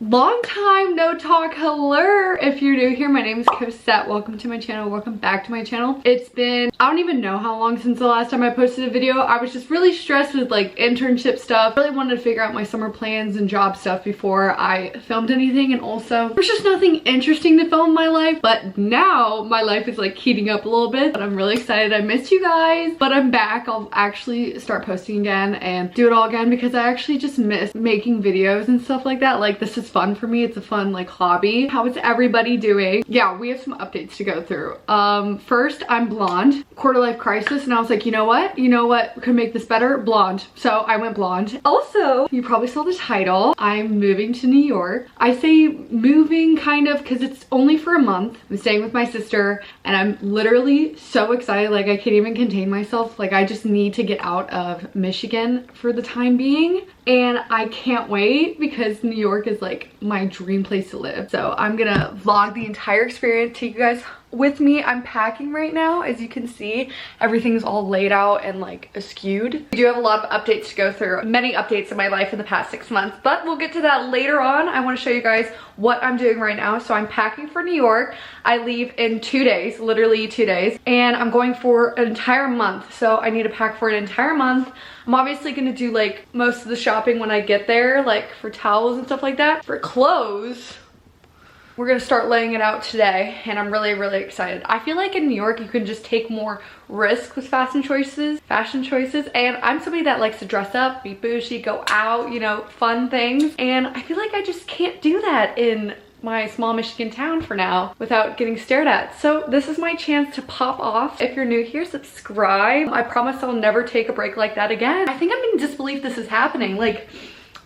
Long time no talk. Hello, if you're new here, my name is Cosette. Welcome to my channel. Welcome back to my channel. It's been, I don't even know how long since the last time I posted a video. I was just really stressed with like internship stuff. Really wanted to figure out my summer plans and job stuff before I filmed anything, and also there's just nothing interesting to film in my life. But now my life is like heating up a little bit, but I'm really excited. I missed you guys, but I'm back. I'll actually start posting again and do it all again because I actually just miss making videos and stuff like that. Like, this is fun for me. It's a fun like hobby. How is everybody doing? Yeah, we have some updates to go through. First, I'm blonde. Quarter life crisis, and I was like, you know what could make this better? Blonde. So I went blonde. Also, you probably saw the title, I'm moving to New York. I say moving kind of because it's only for a month. I'm staying with my sister and I'm literally so excited. Like, I can't even contain myself. Like, I just need to get out of Michigan for the time being, and I can't wait because New York is like my dream place to live. So I'm gonna vlog the entire experience, take you guys with me. I'm packing right now. As you can see, everything's all laid out and like askewed. We do have a lot of updates to go through. Many updates in my life in the past 6 months, but we'll get to that later on. I want to show you guys what I'm doing right now. So I'm packing for New York. I leave in 2 days, literally 2 days, and I'm going for an entire month. So I need to pack for an entire month. I'm obviously gonna do like most of the shopping when I get there, like for towels and stuff like that. For clothes, we're gonna start laying it out today, and I'm really excited. I feel like in New York you can just take more risk with fashion choices, and I'm somebody that likes to dress up, be bougie, go out, you know, fun things, and I feel like I just can't do that in my small Michigan town for now without getting stared at. So this is my chance to pop off. If you're new here, subscribe. I promise I'll never take a break like that again. I think I'm in disbelief this is happening. Like,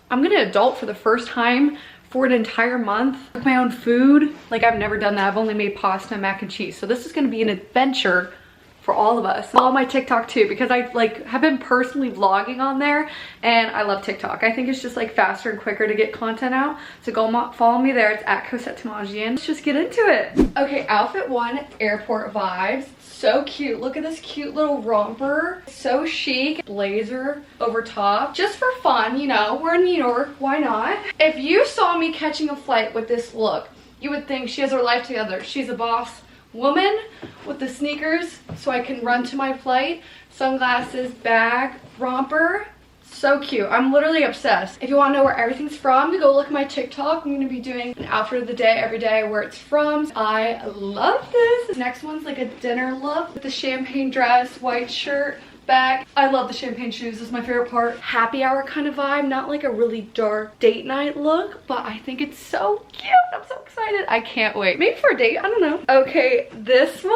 I'm gonna adult for the first time for an entire month. Cook my own food. Like, I've never done that. I've only made pasta and mac and cheese. So this is gonna be an adventure for all of us. Follow my TikTok too, because I like have been personally vlogging on there, and I love TikTok. I think it's just like faster and quicker to get content out. So go follow me there. It's at Cosette Tamajian. Let's just get into it. Okay, outfit one, airport vibes. So cute. Look at this cute little romper. So chic. Blazer over top. Just for fun, you know. We're in New York. Why not? If you saw me catching a flight with this look, you would think she has her life together. She's a boss woman with the sneakers so I can run to my flight. Sunglasses, bag, romper. So cute. I'm literally obsessed. If you want to know where everything's from, go look at my TikTok. I'm going to be doing an outfit of the day every day where it's from. I love this. Next one's like a dinner look with the champagne dress, white shirt, bag. I love the champagne shoes. This is my favorite part. Happy hour kind of vibe. Not like a really dark date night look, but I think it's so cute. I'm so excited. I can't wait. Maybe for a date. I don't know. Okay, this one.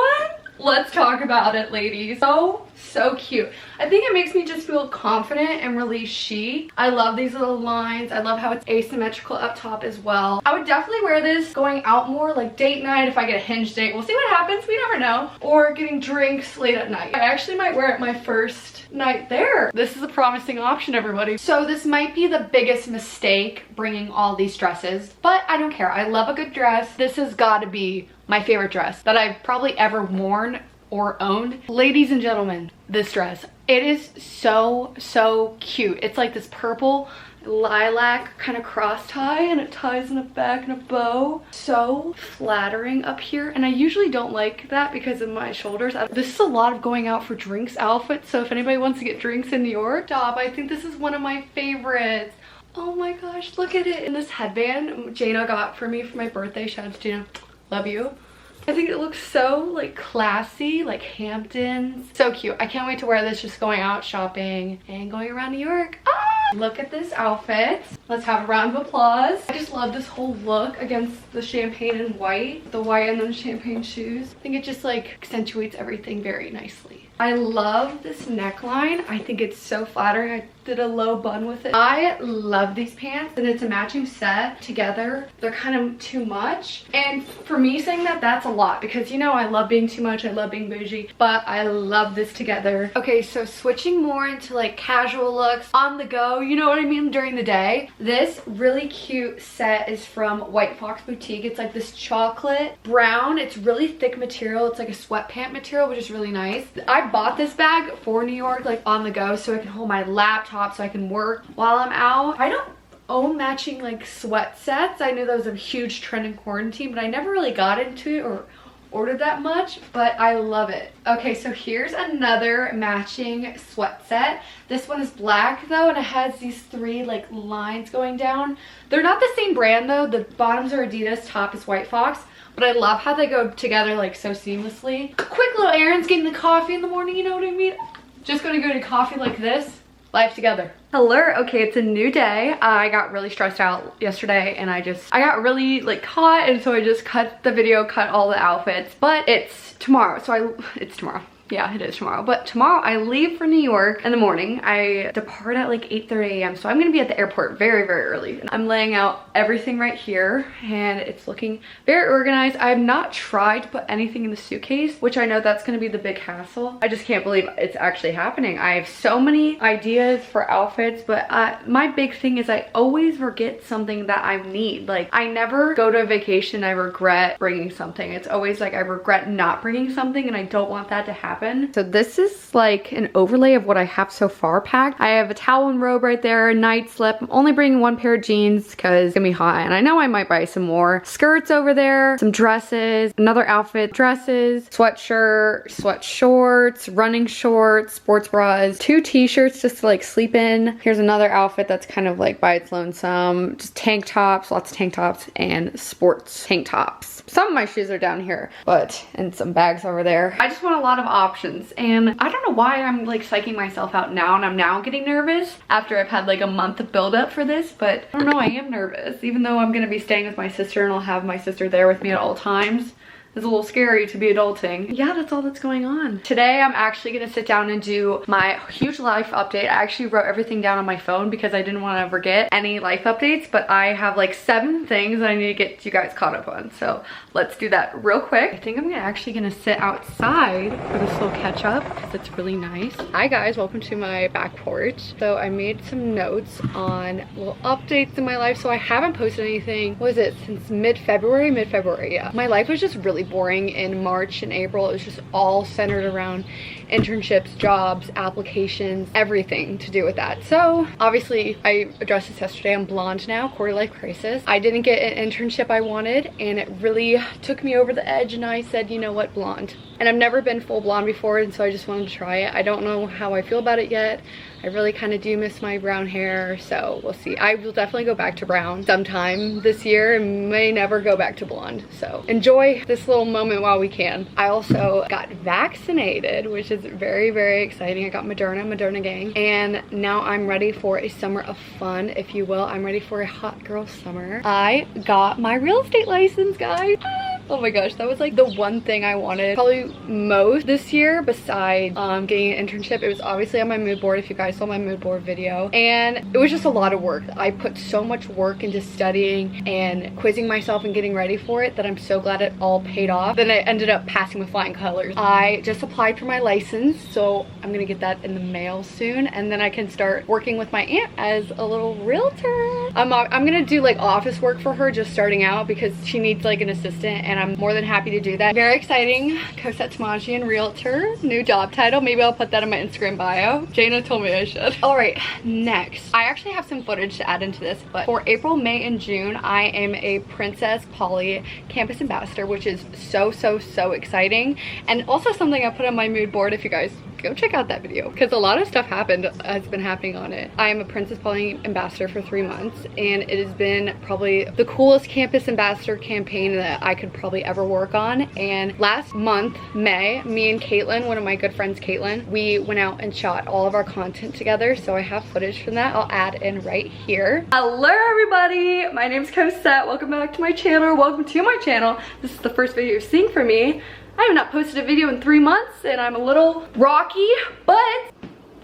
Let's talk about it, ladies. So cute. I think it makes me just feel confident and really chic. I love these little lines. I love how it's asymmetrical up top as well. I would definitely wear this going out more, like date night if I get a Hinge date. We'll see what happens. We never know. Or getting drinks late at night. I actually might wear it my first night there. This is a promising option, everybody. So this might be the biggest mistake bringing all these dresses, but I don't care. I love a good dress. This has got to be my favorite dress that I've probably ever worn or owned. Ladies and gentlemen, this dress, it is so cute. It's like this purple lilac kind of cross tie, and it ties in the back in a bow. So flattering up here, and I usually don't like that because of my shoulders. This is a lot of going out for drinks outfits, so if anybody wants to get drinks in New York, I think this is one of my favorites. Oh my gosh, look at it. And this headband Jana got for me for my birthday. Shout out to Jana, love you. I think it looks so like classy, like Hamptons. So cute. I can't wait to wear this just going out shopping and going around New York. Ah! Look at this outfit. Let's have a round of applause. I just love this whole look against the champagne and white. The white and then champagne shoes. I think it just like accentuates everything very nicely. I love this neckline. I think it's so flattering. I did a low bun with it. I love these pants, and it's a matching set together. They're kind of too much, and for me saying that, that's a lot, because you know I love being too much, I love being bougie, but I love this together. Okay, so switching more into like casual looks on the go, you know what I mean, during the day. This really cute set is from White Fox Boutique. It's like this chocolate brown. It's really thick material. It's like a sweatpant material, which is really nice. I bought this bag for New York, like on the go, so I can hold my laptop, so I can work while I'm out. I don't own matching like sweat sets. I knew that was a huge trend in quarantine, but I never really got into it or ordered that much, but I love it. Okay, so here's another matching sweat set. This one is black though, and it has these 3 like lines going down. They're not the same brand though. The bottoms are Adidas, top is White Fox, but I love how they go together like so seamlessly. Quick little errands, getting the coffee in the morning, you know what I mean? Just gonna go to coffee like this. Life together. Hello. Okay, it's a new day. I got really stressed out yesterday and I got really like caught, and so I just cut the video, cut all the outfits, but it's tomorrow. It's tomorrow. Yeah, it is tomorrow. But tomorrow I leave for New York in the morning. I depart at like 8:30 a.m. So I'm gonna be at the airport very, very early. I'm laying out everything right here and it's looking very organized. I have not tried to put anything in the suitcase, which I know that's gonna be the big hassle. I just can't believe it's actually happening. I have so many ideas for outfits, but my big thing is I always forget something that I need. Like, I never go to a vacation I regret bringing something. It's always like I regret not bringing something, and I don't want that to happen. So this is like an overlay of what I have so far packed. I have a towel and robe right there, a night slip. I'm only bringing 1 pair of jeans because it's gonna be hot, and I know I might buy some more. Skirts over there, some dresses, another outfit, dresses, sweatshirt, sweat shorts, running shorts, sports bras, 2 t-shirts just to like sleep in. Here's another outfit that's kind of like by its lonesome. Just tank tops, lots of tank tops, and sports tank tops. Some of my shoes are down here, and some bags over there. I just want a lot of options, and I don't know why I'm like psyching myself out now, and I'm now getting nervous after I've had like a month of build up for this, but I don't know, I am nervous. Even though I'm gonna be staying with my sister and I'll have my sister there with me at all times. It's a little scary to be adulting. Yeah, that's all that's going on. Today, I'm actually gonna sit down and do my huge life update. I actually wrote everything down on my phone because I didn't want to forget any life updates, but I have like 7 things that I need to get you guys caught up on. So let's do that real quick. I think I'm actually gonna sit outside for this little catch up because it's really nice. Hi guys, welcome to my back porch. So I made some notes on little updates in my life. So I haven't posted anything, what was it, since mid-February? Mid-February, yeah. My life was just really boring in March and April. It was just all centered around internships, jobs, applications, everything to do with that. So obviously I addressed this yesterday. I'm blonde now, quarter life crisis. I didn't get an internship I wanted, and it really took me over the edge, and I said, you know what, blonde. And I've never been full blonde before, and so I just wanted to try it. I don't know how I feel about it yet. I really kind of do miss my brown hair, so we'll see. I will definitely go back to brown sometime this year and may never go back to blonde. So enjoy this little moment while we can. I also got vaccinated, which is very, very exciting. I got Moderna gang, and now I'm ready for a summer of fun, if you will. I'm ready for a hot girl summer. I got my real estate license, guys. Oh my gosh, that was like the one thing I wanted probably most this year besides getting an internship. It was obviously on my mood board, if you guys saw my mood board video, and it was just a lot of work. I put so much work into studying and quizzing myself and getting ready for it that I'm so glad it all paid off. Then I ended up passing with flying colors. I just applied for my license, so I'm gonna get that in the mail soon, and then I can start working with my aunt as a little realtor. I'm gonna do like office work for her just starting out because she needs like an assistant, and I'm more than happy to do that. Very exciting. Cosette Tamajian, realtor, new job title. Maybe I'll put that in my Instagram bio. Jana told me I should. All right, next. I actually have some footage to add into this, but for April, May, and June, I am a Princess Polly campus ambassador, which is so, so, so exciting. And also something I put on my mood board, if you guys go check out that video, because a lot of stuff has been happening on it. I am a Princess Polly ambassador for 3 months, and it has been probably the coolest campus ambassador campaign that I could probably ever work on. And last month, May, me and Caitlin, one of my good friends, Caitlin, we went out and shot all of our content together. So I have footage from that. I'll add in right here. Hello everybody, my name's Cosette. Welcome back to my channel. Welcome to my channel. This is the first video you're seeing from me. I have not posted a video in 3 months, and I'm a little rocky, but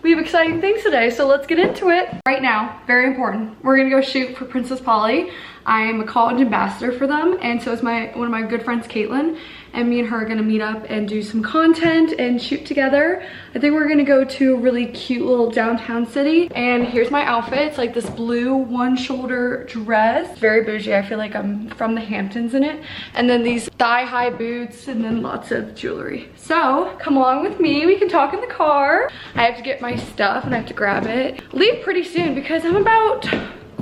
we have exciting things today, so let's get into it. Right now, very important, we're gonna go shoot for Princess Polly. I am a college ambassador for them, and so is one of my good friends, Caitlin, and me and her are gonna meet up and do some content and shoot together. I think we're gonna go to a really cute little downtown city, and here's my outfit. It's like this blue one-shoulder dress, very bougie. I feel like I'm from the Hamptons in it, and then these thigh-high boots, and then lots of jewelry. So come along with me, we can talk in the car. I have to get my stuff and I have to grab it. Leave pretty soon because I'm about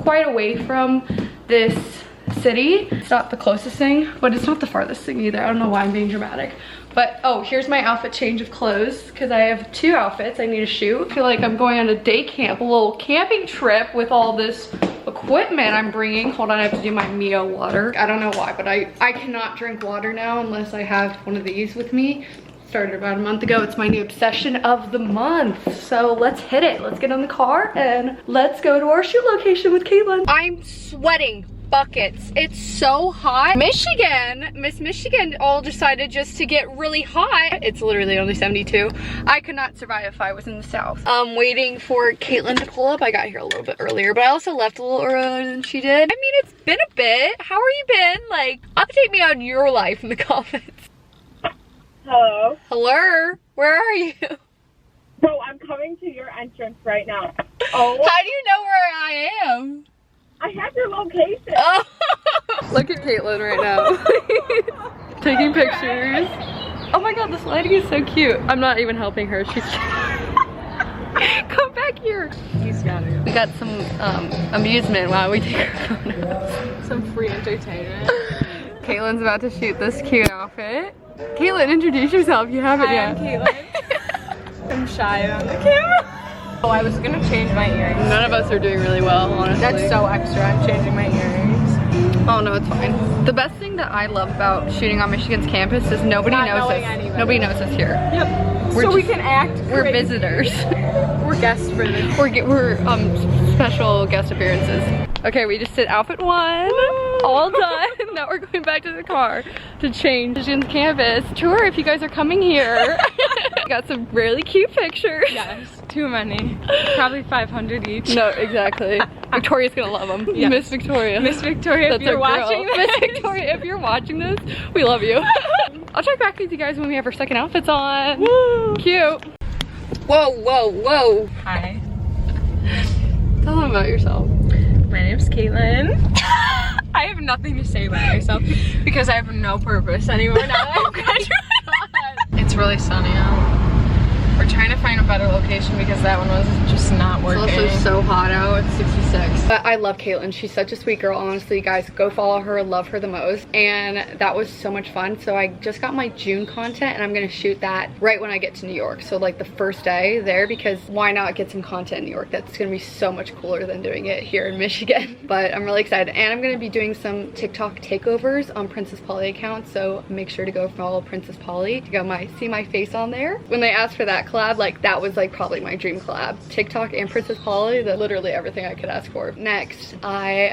quite away from this city. It's not the closest thing, but it's not the farthest thing either. I don't know why I'm being dramatic. But, oh, here's my outfit change of clothes because I have 2 outfits I need to shoot. I feel like I'm going on a day camp, a little camping trip with all this equipment I'm bringing. Hold on, I have to do my Mio water. I don't know why, but I cannot drink water now unless I have one of these with me. Started about a month ago. It's my new obsession of the month. So let's hit it. Let's get in the car and let's go to our shoot location with Caitlin. I'm sweating buckets. It's so hot. Miss Michigan all decided just to get really hot. It's literally only 72. I could not survive if I was in the South. I'm waiting for Caitlin to pull up. I got here a little bit earlier, but I also left a little earlier than she did. I mean, it's been a bit. How are you been? Like, update me on your life in the comments. Hello. Hello. Where are you? Bro, I'm coming to your entrance right now. Oh. How do you know where I am? I have your location. Oh. Look at Caitlin right now. Taking pictures. Oh my god, this lighting is so cute. I'm not even helping her. She's come back here. He's got it. We got some amusement while we take our photos. Some free entertainment. Caitlin's about to shoot this cute outfit. Caitlin, introduce yourself. You haven't yet. I'm Caitlin. I'm shy on the camera. Oh, I was gonna change my earrings. None of us are doing really well, honestly. That's so extra. I'm changing my earrings. Oh no, it's fine. The best thing that I love about shooting on Michigan's campus is nobody knows us. Nobody knows us here. Yep. So we can act We're crazy. visitors. We're guests for this. We're special guest appearances. Okay, we just did outfit 1. All done. Now we're going back to the car to change Michigan's campus tour if you guys are coming here. Got some really cute pictures. Yes, too many. Probably 500 each. No, exactly. Victoria's gonna love them. Yes. Miss Victoria. Miss Victoria, that's if you're our girl. watching this. Miss Victoria, if you're watching this, we love you. I'll check back with you guys when we have our second outfits on. Woo. Cute. Whoa, whoa, whoa. Hi. Tell them about yourself. My name's Caitlin. I have nothing to say about myself because I have no purpose anymore now that I'm graduated. It's really sunny out. We're trying to find a better location because that one was just not working. It's also so hot out. It's 66. But I love Caitlin. She's such a sweet girl. Honestly, guys, go follow her. Love her the most. And that was so much fun. So I just got my June content and I'm going to shoot that right when I get to New York. So like the first day there, because why not get some content in New York? That's going to be so much cooler than doing it here in Michigan. But I'm really excited. And I'm going to be doing some TikTok takeovers on Princess Polly account. So make sure to go follow Princess Polly to go see my face on there. When they asked for that collab, like that was like probably my dream collab. TikTok and Princess Polly, that literally everything I could ask for. Next,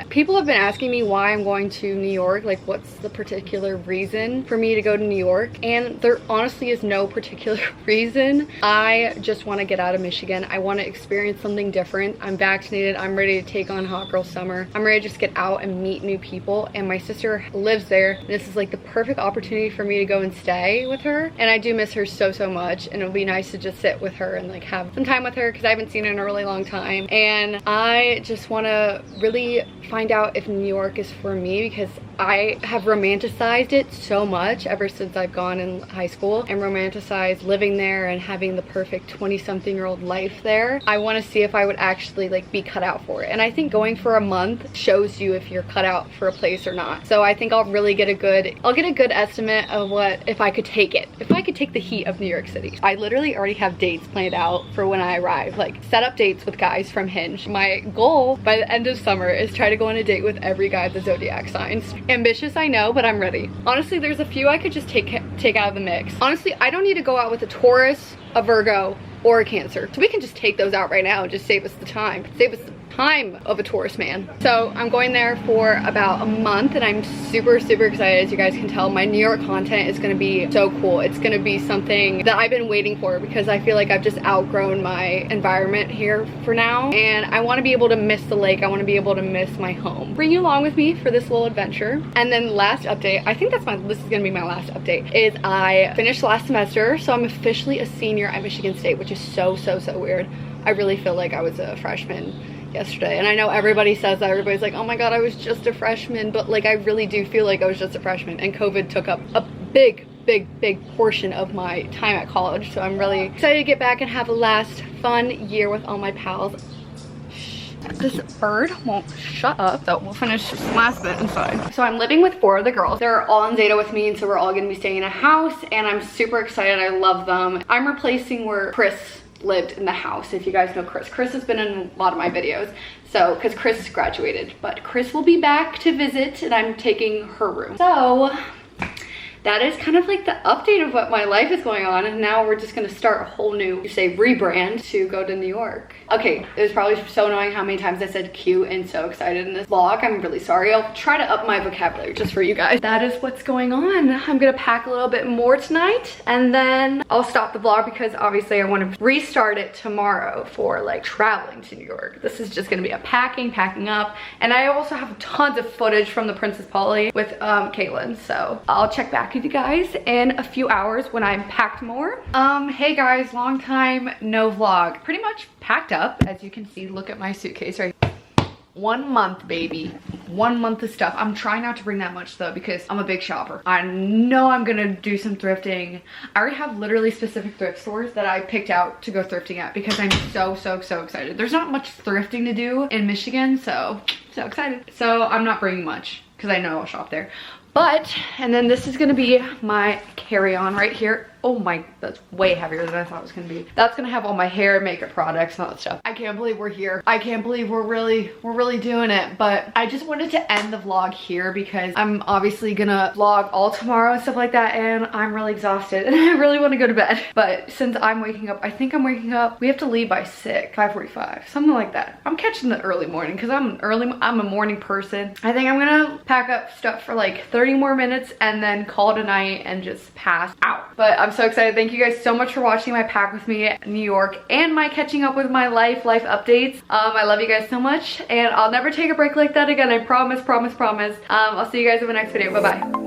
people have been asking me why I'm going to New York, like what's the particular reason for me to go to New York, and there honestly is no particular reason. I just want to get out of Michigan. I want to experience something different. I'm vaccinated. I'm ready to take on hot girl summer. I'm ready to just get out and meet new people, and my sister lives there. This is like the perfect opportunity for me to go and stay with her, and I do miss her so much, and it'll be nice to just sit with her and like have some time with her because I haven't seen her in a really long time. And I just want to really find out if New York is for me because I have romanticized it so much ever since I've gone in high school and romanticized living there and having the perfect 20-something-year-old life there. I want to see if I would actually like be cut out for it. And I think going for a month shows you if you're cut out for a place or not. So I think I'll really get a good estimate of what if I could take it. If I could take the heat of New York City. I literally already have dates planned out for when I arrive. Like set up dates with guys from Hinge. My goal by the end of summer is try to go on a date with every guy of the Zodiac signs. Ambitious, I know, but I'm ready. Honestly, there's a few I could just take out of the mix. Honestly, I don't need to go out with a Taurus, a Virgo, or a Cancer. So we can just take those out right now and just save us the time. Save us the time of a Taurus man. So I'm going there for about a month and I'm super excited. As you guys can tell, my New York content is going to be so cool. It's going to be something that I've been waiting for because I feel like I've just outgrown my environment here for now, and I want to be able to miss the lake. I want to be able to miss my home. Bring you along with me for this little adventure. And then last update, I think this is going to be my last update, is I finished last semester, so I'm officially a senior at Michigan State, which is so weird. I really feel like I was a freshman yesterday, and I know everybody says that. Everybody's like, oh my god, I was just a freshman, but like I really do feel like I was just a freshman, and COVID took up a big portion of my time at college. So I'm really excited to get back and have a last fun year with all my pals. This bird won't shut up, so we'll finish this last bit inside. So I'm living with 4 of the girls. They're all in Zeta with me, and so we're all gonna be staying in a house, and I'm super excited. I love them. I'm replacing where Chris lived in the house. If you guys know Chris. Chris has been in a lot of my videos. So, because Chris graduated, but Chris will be back to visit, and I'm taking her room. So that is kind of like the update of what my life is going on, and now we're just gonna start a whole new, say, rebrand to go to New York. Okay, it was probably so annoying how many times I said cute and so excited in this vlog. I'm really sorry. I'll try to up my vocabulary just for you guys. That is what's going on. I'm gonna pack a little bit more tonight, and then I'll stop the vlog because obviously I want to restart it tomorrow for like traveling to New York. This is just gonna be a packing up, and I also have tons of footage from the Princess Polly with Caitlin, so I'll check back with you guys in a few hours when I'm packed more. Hey guys, long time no vlog. Pretty much packed up, as you can see. Look at my suitcase right here. 1 month, baby. 1 month of stuff. I'm trying not to bring that much though, because I'm a big shopper. I know I'm gonna do some thrifting. I already have literally specific thrift stores that I picked out to go thrifting at because I'm so excited. There's not much thrifting to do in Michigan, so excited. So I'm not bringing much because I know I'll shop there. But, and then this is gonna be my carry-on right here. Oh my, that's way heavier than I thought it was gonna be. That's gonna have all my hair, makeup products, and all that stuff. I can't believe we're here. I can't believe we're really doing it. But I just wanted to end the vlog here because I'm obviously gonna vlog all tomorrow and stuff like that, and I'm really exhausted and I really wanna go to bed. But since I'm waking up, I think I'm waking up, we have to leave by 5:45, something like that. I'm catching the early morning because I'm a morning person. I think I'm gonna pack up stuff for like 30 more minutes and then call it a night and just pass out. But I'm so excited. Thank you guys so much for watching my pack with me in New York and my catching up with my life updates. I love you guys so much, and I'll never take a break like that again. I promise. I'll see you guys in the next video. Bye bye.